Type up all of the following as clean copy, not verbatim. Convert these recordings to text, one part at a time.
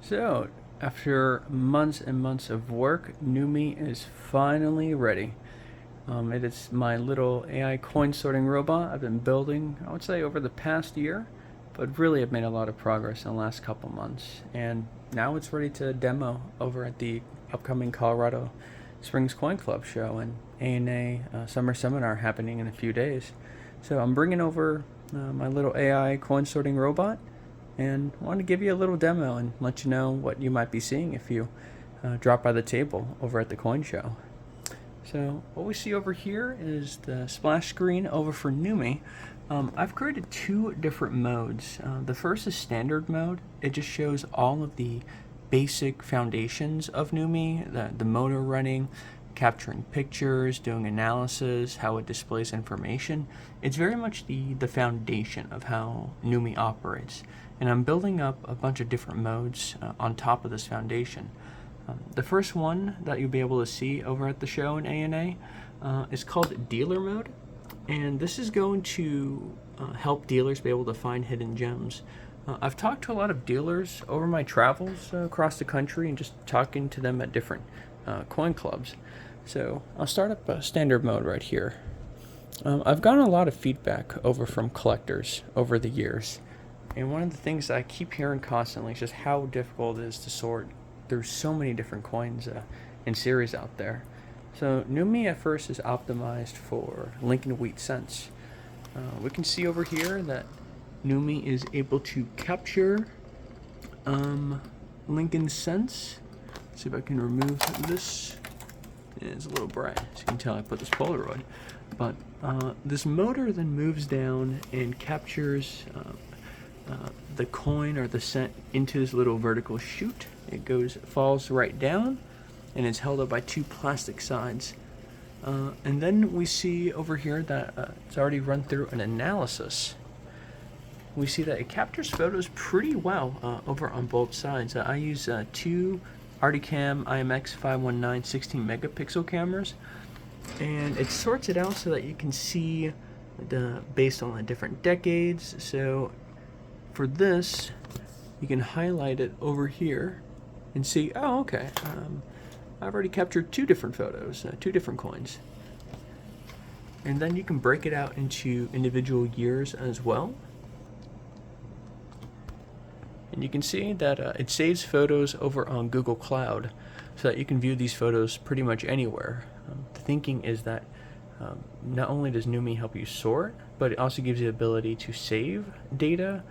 So, after months and months of work, Numi is finally ready. It is my little AI coin sorting robot I've been building, I would say, over the past year, but really I've made a lot of progress in the last couple months. And now it's ready to demo over at the upcoming Colorado Springs Coin Club show and ANA summer seminar happening in a few days. So I'm bringing over my little AI coin sorting robot and wanted to give you a little demo and let you know what you might be seeing if you drop by the table over at the coin show. So what we see over here is the splash screen over for Numi. I've created two different modes. The first is standard mode. It just shows all of the basic foundations of Numi, the motor running, capturing pictures, doing analysis, how it displays information. It's very much the foundation of how Numi operates. And I'm building up a bunch of different modes on top of this foundation. The first one that you'll be able to see over at the show in ANA is called Dealer Mode. And this is going to help dealers be able to find hidden gems. I've talked to a lot of dealers over my travels across the country and just talking to them at different coin clubs. So I'll start up a standard mode right here. I've gotten a lot of feedback over from collectors over the years. And one of the things I keep hearing constantly is just how difficult it is to sort. There's so many different coins and series out there. So Numi at first is optimized for Lincoln Wheat cents. We can see over here that Numi is able to capture Lincoln cents. Let's see if I can remove this. It's a little bright, as you can tell I put this Polaroid. But this motor then moves down and captures the coin or the cent into this little vertical chute. It falls right down, and it's held up by two plastic sides. And then we see over here that it's already run through an analysis. We see that it captures photos pretty well over on both sides. I use two Articam IMX 519 16 megapixel cameras, and it sorts it out so that you can see based on the different decades. So for this, you can highlight it over here and see, oh, okay, I've already captured two different photos, two different coins. And then you can break it out into individual years as well. And you can see that it saves photos over on Google Cloud so that you can view these photos pretty much anywhere. The thinking is that not only does Numi help you sort, but it also gives you the ability to save data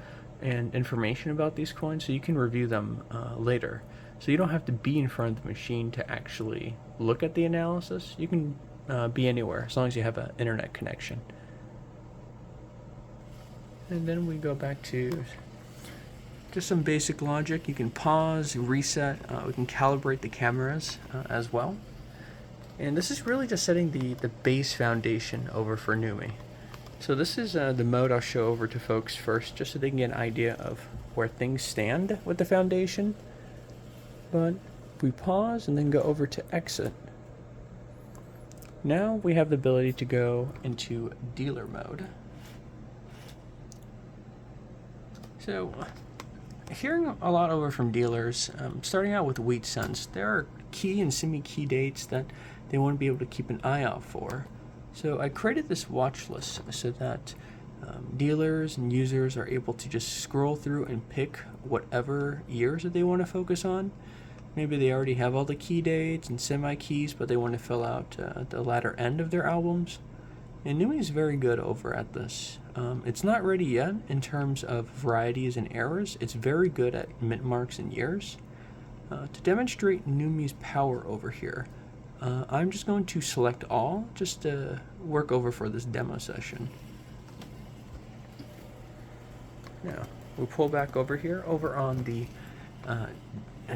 and information about these coins so you can review them later. So you don't have to be in front of the machine to actually look at the analysis. You can be anywhere as long as you have an internet connection. And then we go back to just some basic logic. You can pause, reset, we can calibrate the cameras as well. And this is really just setting the base foundation over for Numi. So this is the mode I'll show over to folks first, just so they can get an idea of where things stand with the foundation. But if we pause and then go over to exit, now we have the ability to go into dealer mode. So hearing a lot over from dealers, starting out with wheat cents, there are key and semi-key dates that they want to be able to keep an eye out for. So I created this watch list so that dealers and users are able to just scroll through and pick whatever years that they want to focus on. Maybe they already have all the key dates and semi-keys, but they want to fill out the latter end of their albums. And Numi is very good over at this. It's not ready yet in terms of varieties and errors. It's very good at mint marks and years. To demonstrate Numi's power over here, I'm just going to select all just to work over for this demo session. Now, we'll pull back over here, over on the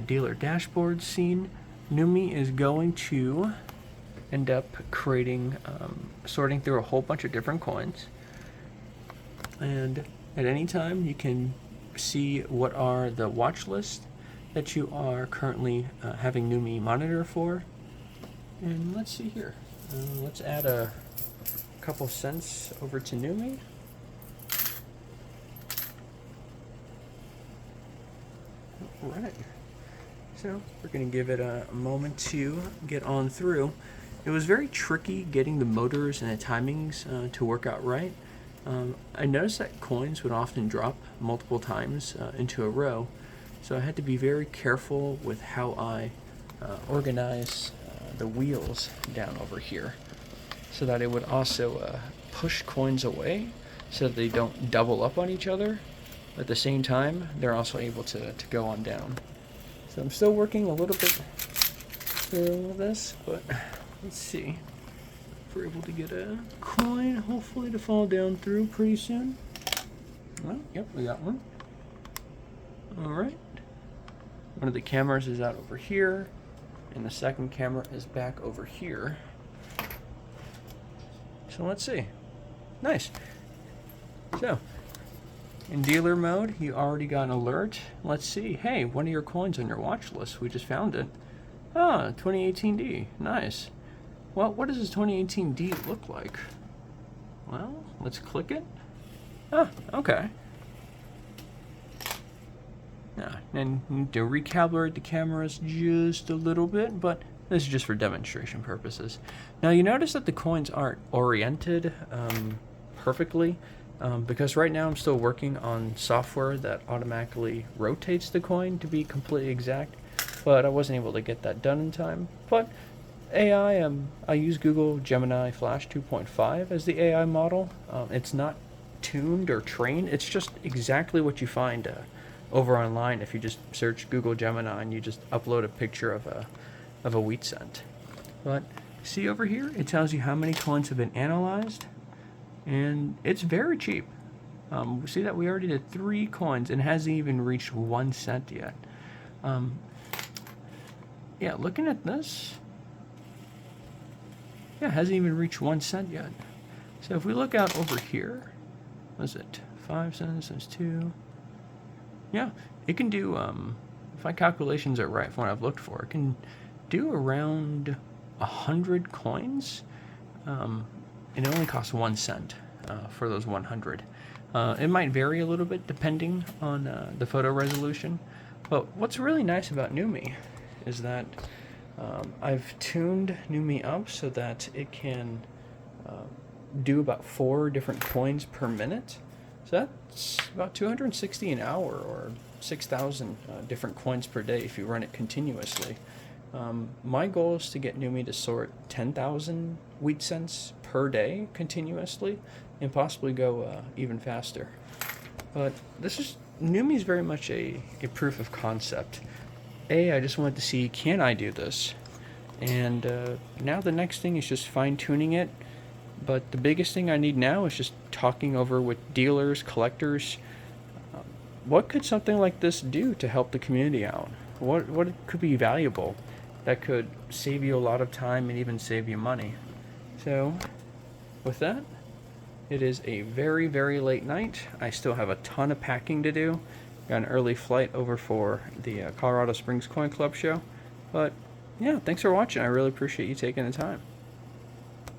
dealer dashboard scene. Numi is going to end up creating, sorting through a whole bunch of different coins. And at any time, you can see what are the watch lists that you are currently having Numi monitor for. And let's see here. Let's add a couple cents over to Numi. Right. So we're going to give it a moment to get on through. It was very tricky getting the motors and the timings to work out right. I noticed that coins would often drop multiple times into a row, so I had to be very careful with how I organize the wheels down over here, so that it would also push coins away so that they don't double up on each other. At the same time, they're also able to go on down. So I'm still working a little bit through this, but let's see if we're able to get a coin, hopefully, to fall down through pretty soon. Well, yep, we got one. Alright. One of the cameras is out over here, and the second camera is back over here. So let's see. Nice. So, in dealer mode, you already got an alert. Let's see. Hey, one of your coins on your watch list. We just found it. Ah, 2018D. Nice. Well, what does this 2018D look like? Well, let's click it. Ah, okay. Now, and need to recalibrate the cameras just a little bit, but this is just for demonstration purposes. Now, you notice that the coins aren't oriented perfectly. Because right now I'm still working on software that automatically rotates the coin to be completely exact, but I wasn't able to get that done in time. But AI, I use Google Gemini Flash 2.5 as the AI model. It's not tuned or trained, it's just exactly what you find over online if you just search Google Gemini and you just upload a picture of a wheat cent. But see over here, it tells you how many coins have been analyzed. And it's very cheap. See that we already did 3 coins and hasn't even reached 1 cent yet. Yeah, looking at this, yeah, hasn't even reached 1 cent yet. So if we look out over here, what is it? 5 cents, that's 2. Yeah, it can do, if my calculations are right from what I've looked for, it can do around 100 coins. And it only costs 1 cent for those 100. It might vary a little bit depending on the photo resolution, but what's really nice about Numi is that I've tuned Numi up so that it can do about 4 different coins per minute. So that's about 260 an hour, or 6,000 different coins per day if you run it continuously. My goal is to get Numi to sort 10,000 wheat cents per day continuously, and possibly go even faster. But Numi is very much a proof of concept. I just wanted to see, can I do this? And now the next thing is just fine-tuning it. But the biggest thing I need now is just talking over with dealers, collectors. What could something like this do to help the community out? What could be valuable that could save you a lot of time and even save you money? So, with that, it is a very, very late night. I still have a ton of packing to do. Got an early flight over for the Colorado Springs Coin Club show. But, yeah, thanks for watching. I really appreciate you taking the time.